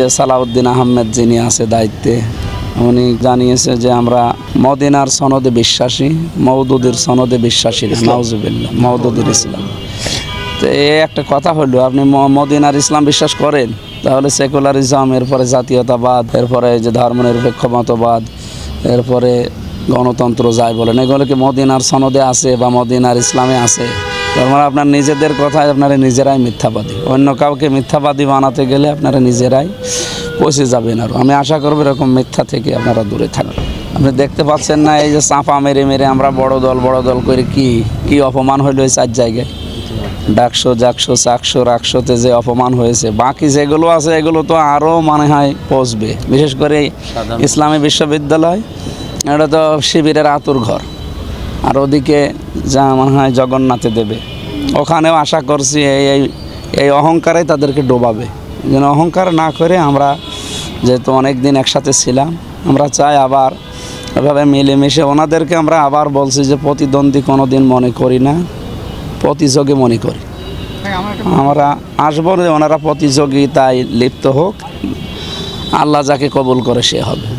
যে সালাউদ্দিন আহমেদ যিনি আছে দায়িত্বে, উনি জানিয়েছে যে আমরা মদিনার সনদে বিশ্বাসী, মওদুদের সনদে বিশ্বাসী না। নাউজুবিল্লাহ, মওদুদের ইসলাম। তো এই একটা কথা হলো, আপনি মদিনার ইসলাম বিশ্বাস করেন, তাহলে সেকুলারিজম, এরপরে জাতীয়তাবাদ, এরপরে যে ধর্মনিরপেক্ষ মতবাদ, এরপরে গণতন্ত্র যাই বলেন, এগুলো কি মদিনার সনদে আছে বা মদিনার ইসলামে আছে? তার মানে আপনার নিজেদের কথায় আপনারা নিজেরাই মিথ্যাবাদী। অন্য কাউকে মিথ্যাবাদী বানাতে গেলে আপনারা নিজেরাই পৌঁছে যাবেন। আর আমি আশা করব এরকম মিথ্যা থেকে আপনারা দূরে থাকবেন। আপনি দেখতে পাচ্ছেন না, এই যে চাপা মেরে মেরে আমরা বড় দল করে কি অপমান হইল এই 4 জায়গায়, ডাকশো, জাকশো, চাকশো, রাকশোতে যে অপমান হয়েছে। বাকি যেগুলো আছে এগুলো তো আরও মনে হয় পৌঁছবে। বিশেষ করে ইসলামী বিশ্ববিদ্যালয়, এটা তো শিবিরের আতুর ঘর। আর ওদিকে যা মনে হয় জগন্নাথে দেবে, ওখানেও আশা করছি এই অহংকারে তাদেরকে ডোবাবে। যেন অহংকার না করে আমরা, যেহেতু অনেক দিন একসাথে ছিলাম, আমরা চাই আবার এভাবে মিলেমিশে। ওনাদেরকে আমরা আবার বলছি যে প্রতিদ্বন্দ্বী কোনো দিন মনে করি না, প্রতিযোগী মনে করি। আমরা আসবো, ওনারা প্রতিযোগিতায় লিপ্ত হোক, আল্লাহ যাকে কবুল করে সে হবে।